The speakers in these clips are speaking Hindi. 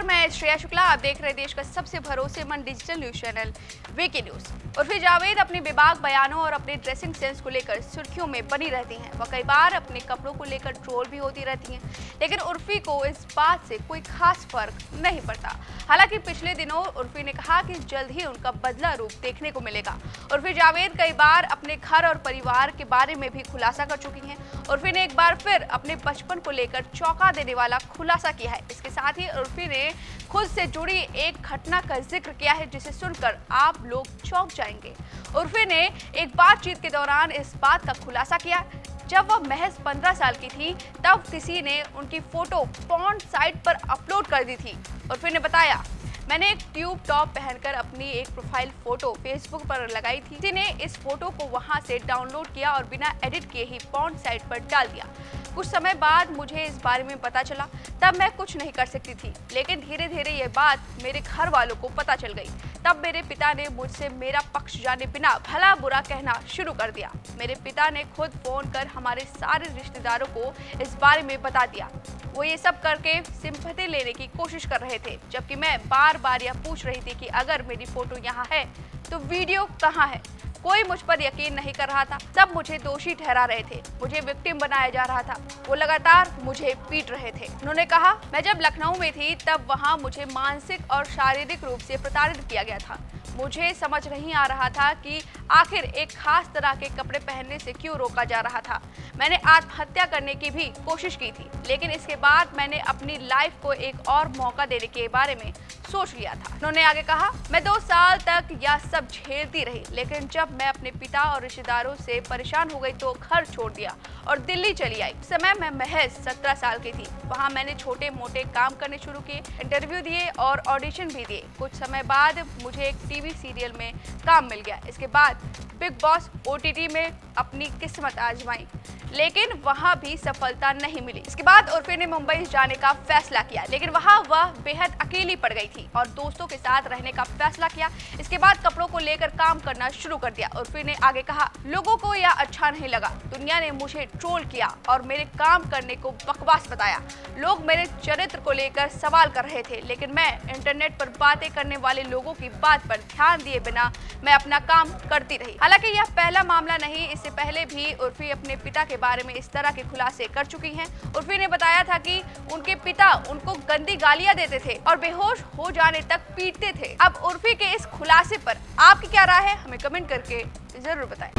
नमस्कार, मैं श्रेया शुक्ला। आप देख रहे हैं देश का सबसे भरोसेमंद digital news channel VK News. Urfi Javed अपने बेबाक बयानों और अपने ड्रेसिंग सेंस को लेकर सुर्खियों में बनी रहती हैं। वह कई बार अपने कपड़ों को लेकर ट्रोल भी होती रहती हैं, लेकिन उर्फी को इस बात से कोई खास फर्क नहीं पड़ता। हालांकि पिछले दिनों उर्फी ने कहा कि जल्द ही उनका बदला रूप देखने को मिलेगा। उर्फी जावेद कई बार अपने घर और परिवार के बारे में भी खुलासा कर चुकी हैं। उर्फी ने एक बार फिर अपने बचपन को लेकर चौंका देने वाला खुलासा किया है। इसके साथ ही उर्फी ने खुद से जुड़ी एक घटना का जिक्र किया है, जिसे सुनकर आप लोग चौंक जाएंगे। उर्फी ने एक बातचीत के दौरान इस बात का खुलासा किया, जब वह महज 15 साल की थी तब किसी ने उनकी फोटो पॉर्न साइट पर अपलोड कर दी थी। उर्फी ने बताया, मैंने एक ट्यूब टॉप पहनकर अपनी एक प्रोफाइल फोटो फेसबुक पर लगाई थी। किसी ने इस फोटो को वहां से डाउनलोड किया और बिना एडिट किए ही पॉर्न साइट पर डाल दिया। कुछ समय बाद मुझे इस बारे में पता चला, तब मैं कुछ नहीं कर सकती थी, लेकिन धीरे धीरे ये बात मेरे घर वालों को पता चल गई। तब मेरे पिता ने मुझसे मेरा पक्ष जाने बिना भला बुरा कहना शुरू कर दिया। मेरे पिता ने खुद फोन कर हमारे सारे रिश्तेदारों को इस बारे में बता दिया। वो ये सब करके सिंपैथी लेने की कोशिश कर रहे थे, जबकि मैं बार बार यह पूछ रही थी कि अगर मेरी फोटो यहाँ है तो वीडियो कहाँ है। कोई मुझ पर यकीन नहीं कर रहा था। सब मुझे दोषी ठहरा रहे थे, मुझे विक्टिम बनाया जा रहा था। वो लगातार मुझे पीट रहे थे। उन्होंने कहा, मैं जब लखनऊ में थी तब वहाँ मुझे मानसिक और शारीरिक रूप से प्रताड़ित किया गया था। मुझे समझ नहीं आ रहा था कि आखिर एक खास तरह के कपड़े पहनने से क्यों रोका जा रहा था। मैंने आत्महत्या करने की भी कोशिश की थी, लेकिन इसके बाद मैंने अपनी लाइफ को एक और मौका देने के बारे में सोच लिया था। उन्होंने आगे कहा, मैं 2 साल तक यह सब झेलती रही, लेकिन जब मैं अपने पिता और रिश्तेदारों से परेशान हो गई तो घर छोड़ दिया और दिल्ली चली आई। उस समय मैं महज 17 साल की थी। वहाँ मैंने छोटे मोटे काम करने शुरू किए, इंटरव्यू दिए और ऑडिशन भी दिए। कुछ समय बाद मुझे एक टीवी सीरियल में काम मिल गया। इसके बाद बिग बॉस OTT में अपनी किस्मत आजमाई, लेकिन वहां भी सफलता नहीं मिली। इसके बाद उर्फी ने मुंबई जाने का फैसला किया, लेकिन वहां वह बेहद अकेली पड़ गई थी और दोस्तों के साथ रहने का फैसला किया। इसके बाद कपड़ों को लेकर काम करना शुरू कर दिया। उर्फी ने आगे कहा, लोगों को यह अच्छा नहीं लगा। दुनिया ने मुझे ट्रोल किया और मेरे काम करने को बकवास बताया। लोग मेरे चरित्र को लेकर सवाल कर रहे थे, लेकिन मैं इंटरनेट पर बातें करने वाले लोगों की बात पर ध्यान दिए बिना मैं अपना काम करती रही। हालांकि यह पहला मामला नहीं, इससे पहले भी उर्फी अपने पिता के बारे में इस तरह के खुलासे कर चुकी हैं। उर्फी ने बताया था कि उनके पिता उनको गंदी गालियां देते थे और बेहोश हो जाने तक पीटते थे। अब उर्फी के इस खुलासे पर आपकी क्या राय है, हमें कमेंट करके जरूर बताएं।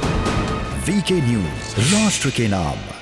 वीके न्यूज, राष्ट्र के नाम।